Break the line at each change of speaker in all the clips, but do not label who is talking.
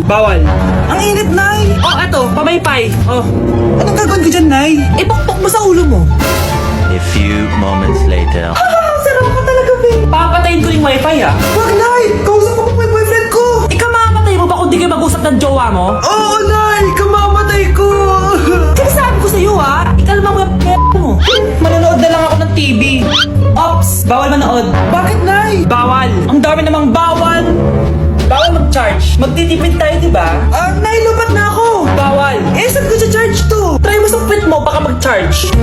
Bawal.
Ang init, Nay!
Oh, eto, pamaypay. Oh.
Anong gagawin ko dyan, Nay?
Ipukpok mo sa ulo mo.
A few moments later.
Sarap ka talaga, babe!
Papatayin ko yung wifi ha.
Wag, Nay! Kausap ako may boyfriend ko!
Ikaw mamamatay mo ba kung di kayo mag-usap ng jowa mo?
Oo, Nay! Kamamatay ko!
Sinasabi ko sa'yo ha, ikalma mo yung mo. Manonood na lang ako ng TV. Ops, bawal manood.
Bakit, Nay?
Bawal. Ang dami namang bawal. Bawal mag-charge. Magtitipid tayo, di ba?
Nay, lupat na ako!
Bawal.
Eh, saan ko charge to?
Try mo sa puwit mo, baka mag-charge.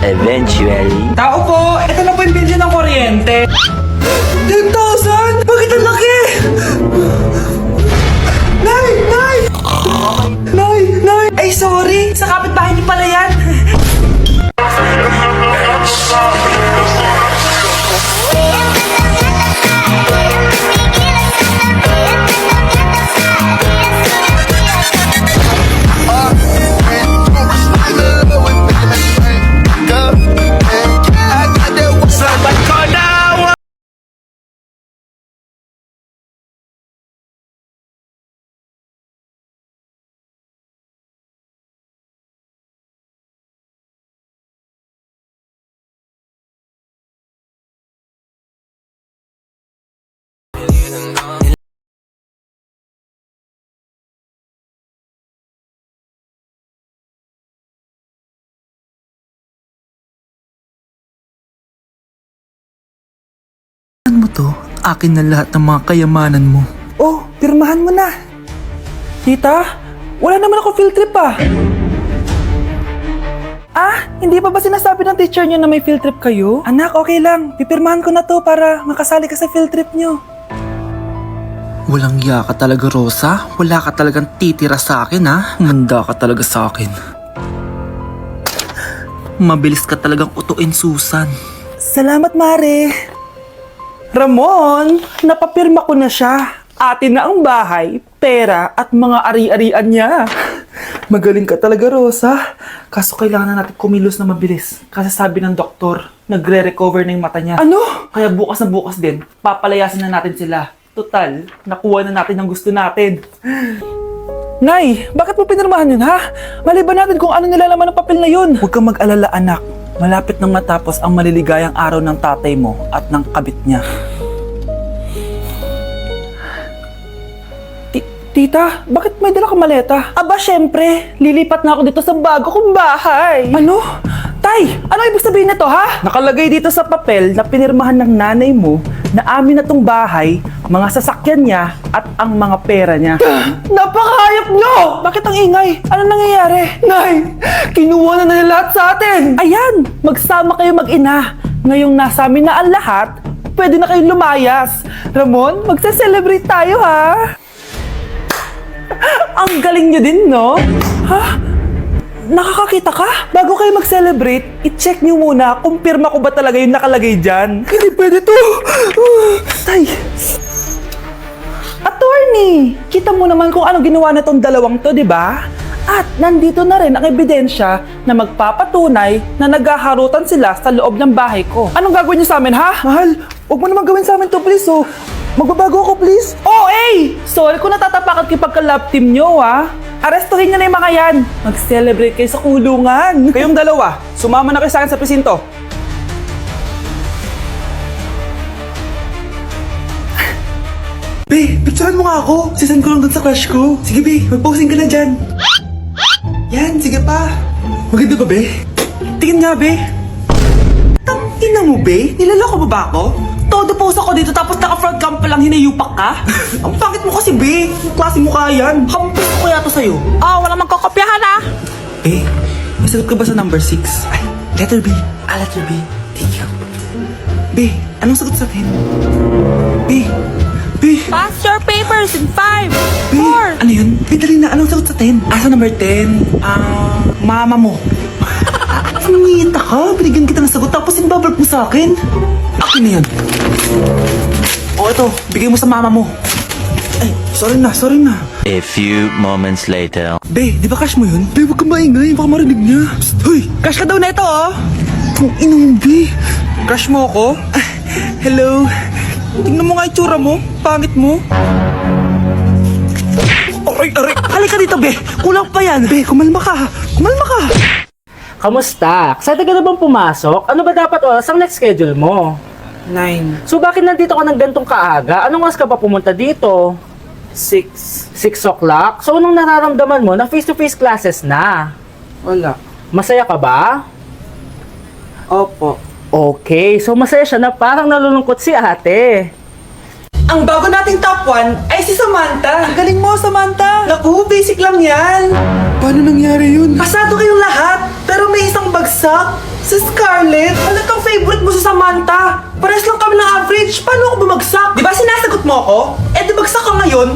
Eventually.
Tao po, ito na po yung bilhin ng kuryente.
10,000? Bakit ang laki? Nay! Nay! Nay! Nay! Ay, sorry!
Sa kapitbahay niyo pala yan.
Ano mo to? Akin na lahat ng mga kayamanan mo.
Oh, pirmahan mo na.
Tita, wala naman ako field trip ah.
Hindi pa ba sinasabi ng teacher niyo na may field trip kayo? Anak, okay lang. Pipirmahan ko na to para makasali ka sa field trip niyo.
Walang iya ka talaga, Rosa. Wala ka talagang titira sa akin, ha? Manda ka talaga sa akin. Mabilis ka talagang utuin, Susan.
Salamat, Mare. Ramon, napapirma ko na siya. Atin na ang bahay, pera at mga ari-arian niya. Magaling ka talaga, Rosa. Kaso kailangan na natin kumilos na mabilis. Kasi sabi ng doktor, nagre-recover na yung mata niya. Ano? Kaya bukas na bukas din, papalayasin na natin sila. Total, nakuha na natin ang gusto natin. Nay, bakit mo pinirmahan yun, ha? Maliban natin kung ano nilalaman ng papel na yun. Huwag kang mag-alala, anak. Malapit nang matapos ang maliligayang araw ng tatay mo at ng kabit niya. Tita, bakit may dala kang maleta? Aba, syempre. Lilipat na ako dito sa bago kong bahay. Ano? Tay, ano ibig sabihin nito, ha? Nakalagay dito sa papel na pinirmahan ng nanay mo na amin na tong bahay, mga sasakyan niya at ang mga pera niya. Napakahayop nyo! Bakit ang ingay? Ano nangyayari? Nay, kinuha na nila lahat sa atin! Ayan, magsama kayo mag-ina. Ngayong nasa amin na ang lahat, pwede na kayong lumayas. Ramon, magse-celebrate tayo, ha? Ang galing nyo din, no? Ha? Nakakakita ka? Bago kayo mag-celebrate, i-check nyo muna kung pirma ko ba talaga yung nakalagay dyan. Hindi pwede to! Tay! Attorney! Kita mo naman kung ano ginawa na tong dalawang to, di ba? At nandito na rin ang ebidensya na magpapatunay na naghaharutan sila sa loob ng bahay ko. Anong gagawin niyo sa amin, ha? Mahal, huwag mo naman gawin sa amin to, please, oh. Magbabago ako, please. Oh, hey! Sorry kung natatapakan kayo pagka-love team nyo, ha? Arestuhin nyo na yung mga yan. Mag-celebrate kayo sa kulungan. Kayong dalawa, sumama na kayo sa akin sa presinto. Be, picturean mo nga ako. Sisend ko lang dun sa crush ko. Sige, Be, mag-posing ka na dyan. Yan, sige pa. Maganda ba, Be? Tingin nga, Be. Tangina mo, Be? Nilaloko mo ba ako? Todo post ako dito tapos naka-front cam pa lang hinayupak ka? Ang pangit mo kasi, Be. Yung klase mukha yan. Hampis ko kaya to sa'yo.
Wala magkokopyahan ah.
Be, may sagot ka ba sa number 6? Ay, letter B. Letter B. Thank you. Be, anong sagot sa 10? Be, Be.
Pass your papers in 5,
Be, ano yun? Be, dali na. Anong sagot sa 10? Sa number 10? Mama mo. Nangita ka? Binigyan kita ng sagot tapos inbabark mo sa akin? Akin na yan. O, ito. Bigay mo sa mama mo. Ay, sorry na.
A few moments later.
Be, di ba crush mo yun? Be, huwag kang maingay. Baka marinig niya. Psst, hoy! Crush ka daw na ito, oh! Kung inong, Be. Crush mo ako? Hello? Tingnan mo nga itsura mo. Pangit mo. Aray! Halika dito, be! Kulang pa yan! Be, kumalma ka! Kumalma ka!
Kamusta? Excited ka na bang pumasok? Ano ba dapat oras ang next schedule mo?
9,
So bakit nandito ka ng gantong kaaga? Anong oras ka pa pumunta dito?
6,
6 o'clock? So anong nararamdaman mo na face-to-face classes na?
wala.
Masaya ka ba?
Opo.
Okay, so masaya siya na parang nalulungkot si ate.
Ang bago nating top 1 ay si Samantha.
Ang galing mo, Samantha!
Naku, basic lang yan.
Paano nangyari yun?
Pasado kayong lahat, pero may isang bagsak. Si Scarlett, ano tong favorite mo si Samantha? Pares lang kami ng average, paano ako bumagsak? Di ba sinasagot mo ako? Eh di bagsak ka ngayon.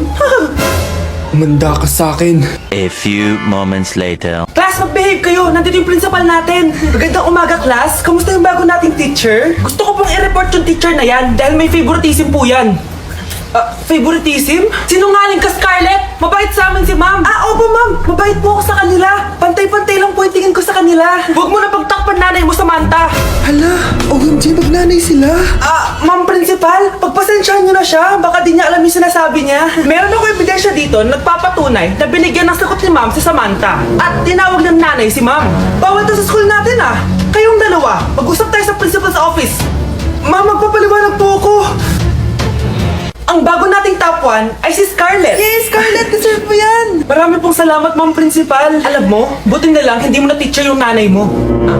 Umanda ka sa akin.
A few moments later.
Class, mag-behave kayo. Nandito yung principal natin. Magandang umaga, class. Kamusta yung bago nating teacher? Gusto ko pong i-report yung teacher na yan dahil may favoritism po yan. Favoritism? Sinungaling ka, Scarlett! Mabait sa amin si ma'am! Opo ma'am! Mabait po ako sa kanila! Pantay-pantay lang po yung tingin ko sa kanila! Huwag mo na pagtakpan nanay mo, Samantha!
Hala, OMG, magnanay sila.
Ma'am Principal, pagpasensyahan niyo na siya. Baka di niya alam yung sinasabi niya. Meron ako ebidensya dito na nagpapatunay na binigyan ng sagot ni ma'am si Samantha. At tinawag ng nanay si ma'am. Bawal to sa school natin Kayong dalawa, mag-usap tayo sa principal's office. Ma'am, magpapaliwanag po ako. Ang bago nating top 1 ay si Scarlett.
Yes, Scarlett, deserve mo yan.
Marami pong salamat, Ma'am Principal. Alam mo, buti na lang hindi mo na-teacher yung nanay mo.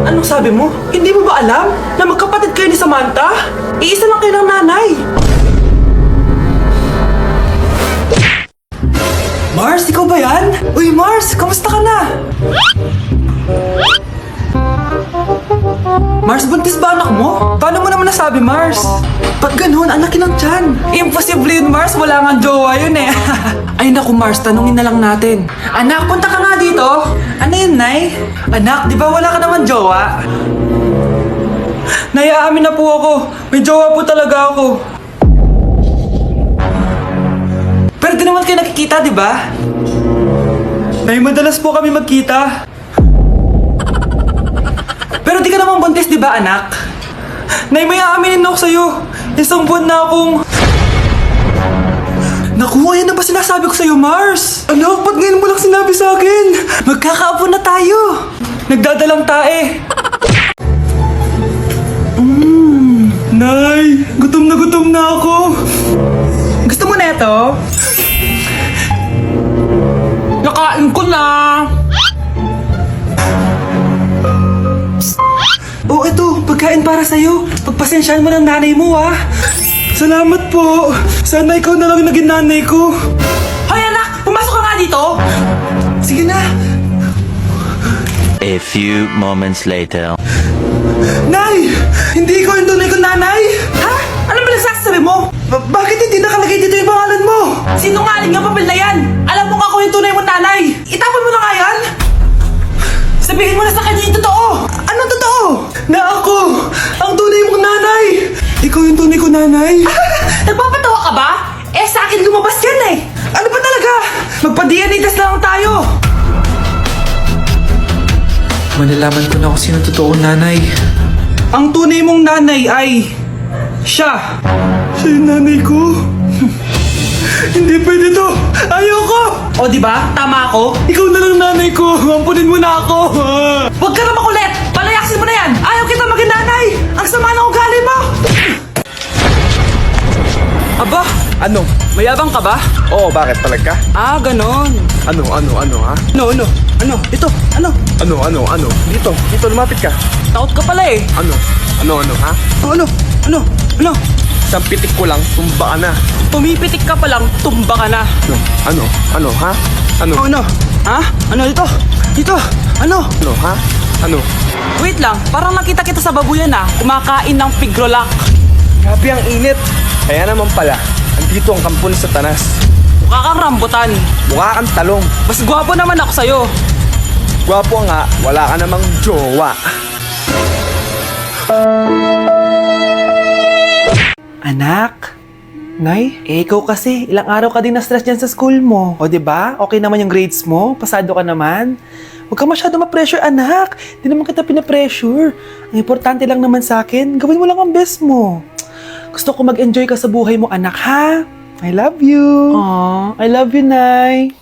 Anong sabi mo? Hindi mo ba alam na magkapatid kayo ni Samantha? Iisa lang kayo ng nanay. Mars, ikaw ba yan? Uy, Mars, kamusta ka na? Mars, buntis ba anak mo? Paano mo naman nasabi, Mars? Ba't ganun? Anakin ng tiyan. Imposible yun, Mars. Wala nga jowa yun eh. Ay naku, Mars. Tanungin na lang natin. Anak, punta ka nga dito. Ano yun, Nay? Anak, di ba wala ka naman jowa? Nay, aamin na po ako. May jowa po talaga ako. Pero di naman kayo nakikita, di ba? Nay, madalas po kami magkita. Pero di ka naman buntis, di ba, anak? Nay, may aaminin ako sa'yo. Isang buwan na akong... Naku, ayan na ba sinasabi ko sa'yo, Mars? Anak, ba't ngayon mo lang sinabi sa akin? Magkakaapo na tayo. Nagdadalang tae. Nay, gutom na ako. Gusto mo na ito? Nakain ko na. Oh, ito, pagkain para sa'yo. Pagpasensyahan mo ng nanay mo, Salamat po. Sana ikaw na lang naging nanay ko. Hoy, anak! Pumasok ka nga dito! Sige na.
A few moments later.
Nay! Hindi ikaw yung tunay kong nanay? Ha? Ano ba nagsasabi mo? Bakit hindi nakalagay dito yung pangalan mo? Sinungaling ang papel na yan! Alam mo nga ako yung tunay mong nanay! Itapon mo na nga yan! Sabihin mo na sa kanya yung totoo! Anong totoo? Na ako! Ang tunay mong nanay! Ikaw yung tunay ko nanay? Nagpapatawa ka ba? Eh sa akin lumabas yan eh! Ano ba talaga? Magpa-DNA test na lang tayo!
Malalaman ko na kung sino totoong nanay.
Ang tunay mong nanay ay... siya! Siya yung nanay ko? Hindi pwede to! Ayoko! O diba? Tama ako? Ikaw na lang nanay ko! Ampunin mo na ako! Huwag ka na makulit! Palayasin mo na yan! Ayaw kita maging nanay! Ang sama ng ugali mo! Aba!
Ano?
Mayabang ka ba?
Oo, bakit? Palag ka?
Ganon.
Ano, ha?
Ano? Ito, ano?
Ano? Dito, lumapit ka.
Takot ka pala eh.
Ano, ha?
Ano?
Isang pitik ko lang, tumba ka na.
Tumipitik ka pa lang, tumba ka na.
Ano, ha? Ano?
Ano? Ha? Ano dito? Dito? Ano?
Ano, ha? Ano?
Wait lang, parang nakita kita sa babuyan kumakain ng pigrolak.
Grabe ang init. Kaya naman pala, andito ang kampo ni Satanas.
Mukha kang rambutan.
Mukha kang talong.
Mas gwapo naman ako sa'yo.
Gwapo nga, wala ka namang jowa. Anak? Nay? Ikaw kasi, ilang araw ka din na-stress dyan sa school mo. O, diba? Okay naman yung grades mo? Pasado ka naman? Huwag ka masyado ma-pressure, anak. Di naman kita pina-pressure. Ang importante lang naman sa akin, gawin mo lang ang best mo. Gusto ko mag-enjoy ka sa buhay mo, anak, ha? I love you. Aww, I love you, Nay.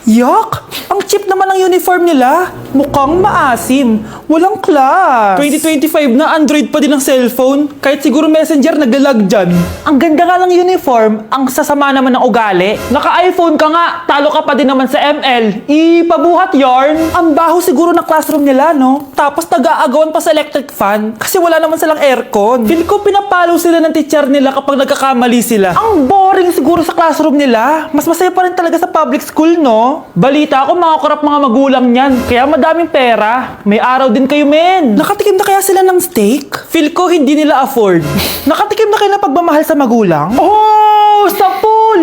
Yak! Ang cheap naman ng uniform nila. Mukhang maasim. Walang class. 2025 na Android pa din ang cellphone. Kahit siguro Messenger naglalag dyan. Ang ganda nga ng uniform. Ang sasama naman ng ugali. Naka-iPhone ka nga. Talo ka pa din naman sa ML. Ipabuhat yarn. Ang baho siguro ng classroom nila, no? Tapos nag-aagawan pa sa electric fan. Kasi wala naman silang aircon. Feel ko pinapalo sila ng teacher nila kapag nagkakamali sila. Ang boring siguro sa classroom nila. Mas masaya pa rin talaga sa public school, no? Balita ko mga korap mga magulang niyan. Kaya madaming pera. May araw din kayo, men. Nakatikim na kaya sila ng steak? Feel ko hindi nila afford. Nakatikim na kayo ng pagmamahal sa magulang? Oh, sa pool!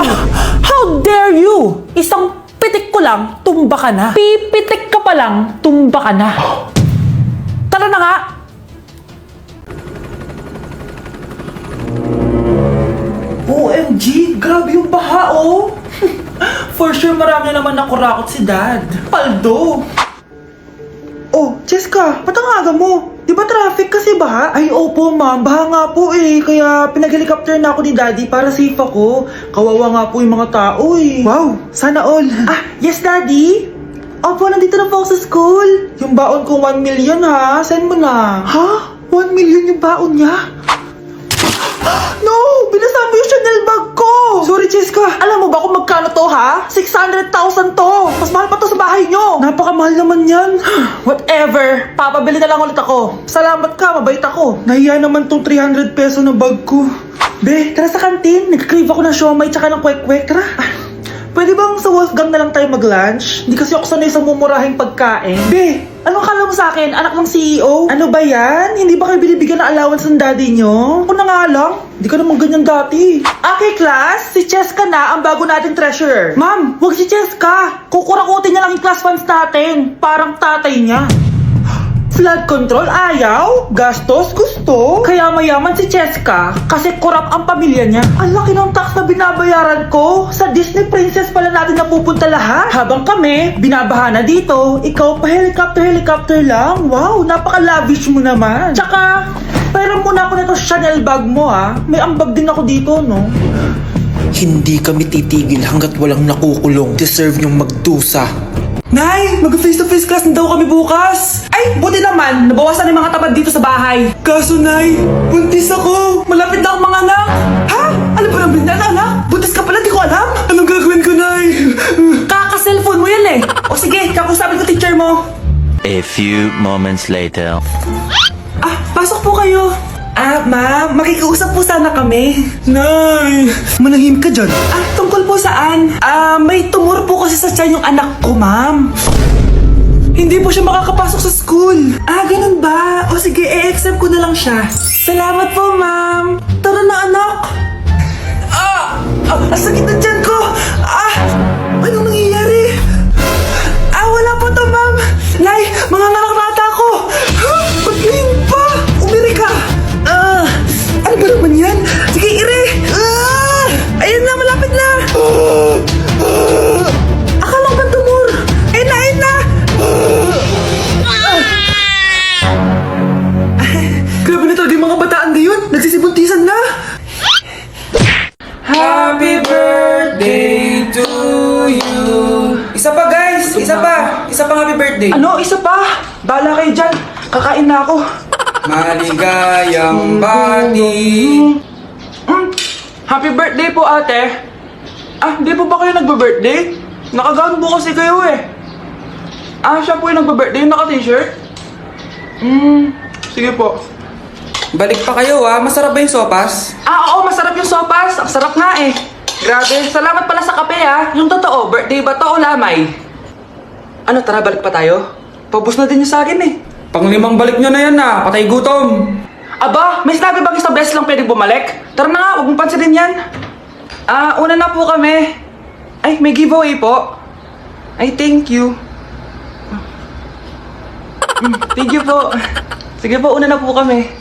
How dare you? Isang pitik ko lang, tumba ka na. Pipitik ka pa lang, tumba ka na. Tara na nga! OMG, grabe yung baha, oh! For sure, marami naman nakurakot si Dad. Paldo! Oh, Cheska, ba't ang aga mo? Di ba traffic kasi baha? Ay, opo ma'am, baha nga po eh. Kaya pinag-helicopter na ako ni Daddy para safe ako. Kawawa nga po yung mga tao eh. Wow, sana all. Ah, yes Daddy? Opo, nandito na po ako sa school. Yung baon ko 1 million ha, send mo na. Ha? 1 million yung baon niya? No! Binasa mo yung Chanel bag ko! Sorry, Cheska. Alam mo ba kung magkano to, ha? 600,000 to! Mas mahal pa to sa bahay nyo! Napakamahal naman yan. Whatever. Papabili na lang ulit ako. Salamat ka, mabait ako. Nahiya naman tong 300 peso na bag ko. Be, tara sa kantin. Nag-crave ako ng siomay tsaka ng kwek-kwek. Tara. Pwede bang sa Wolfgang na lang tayo mag-lunch? Hindi kasi ako sanay sa mumurahing pagkain. Be, anong akala mo sa akin? Anak ng CEO? Ano ba yan? Hindi ba kayo binibigyan ng allowance ng daddy nyo? Ako na nga lang. Hindi ka naman ganyan dati. Okay, class. Si Cheska na ang bago nating treasurer. Ma'am, wag si Cheska. Kukurakutin niya lang yung class funds natin. Parang tatay niya. Flood control, ayaw. Gastos, gusto. Kaya mayaman si Cheska kasi korap ang pamilya niya. Ang laki ng tax na binabayaran ko. Sa Disney Princess pala natin napupunta lahat. Habang kami, binabaha na dito. Ikaw pa helicopter lang. Wow, napaka-lavish mo naman. Tsaka, pera muna ako nito Chanel bag mo ha. May ambag din ako dito, no?
Hindi kami titigil hanggat walang nakukulong. Deserve niyong magdusa.
Nay, mag-face-to-face class na daw kami bukas. Ay, buti naman. Nabawasan yung mga tamad dito sa bahay. Kaso, Nay, buntis ako. Malapit na akong mga anak. Ha? Ano ba naman yan, anak? Buntis ka pala, di ko alam. Anong gagawin ko, Nay? Kaka-cellphone mo yan eh. O sige, kakusapin ko teacher mo.
A few moments later.
Ah, pasok po kayo. Ah, ma'am, makikiusap po sana kami. Nay, manahim ka dyan. Ah, tungkol po saan? Ah, may tumor po kasi sa tiyan yung anak ko, ma'am. Hindi po siya makakapasok sa school. Ah, ganun ba? O sige, i-accept ko na lang siya. Salamat po, ma'am. Tara na, anak. Ang sakit na tiyan ko. Ah, anong nangyayari? Ah, wala po to, ma'am. Nay, mga nakakrata ko. Ba't ngayon pa? Umiri ka. Ano ba naman yan? Sige, ire! Ayun na, malapit na! Akala ko ba tumor? Ayun na, ayun na! Grabe na talaga yung mga bataan ngayon! Nagsisibuntisan na! Happy birthday to you! Isa pa, guys! Isa pa! Isa pang happy birthday! Ano? Isa pa? Bahala kayo dyan! Kakain na ako!
Maligayang bati.
Happy birthday po, ate. Ah, di po ba kayo nagbe-birthday? Nakagown po kasi kayo eh. Ah, siya po yung nagbe-birthday, naka-t-shirt? Sige po.
Balik pa kayo masarap ba yung sopas?
Ah, oo, masarap yung sopas. Ang sarap nga eh. Grabe, salamat pala sa kape ha. Yung totoo, birthday ba to o lamay? Ano, tara, balik pa tayo? Pabus na din yung sa akin eh.
Panglimang balik nyo na yan patay gutom.
Aba, may sinabi bang isang beses lang pwedeng bumalik? Tara na nga, huwag mong pansinin yan. Ah, una na po kami. Ay, may giveaway po. Ay, thank you. Thank you po. Sige po, una na po kami.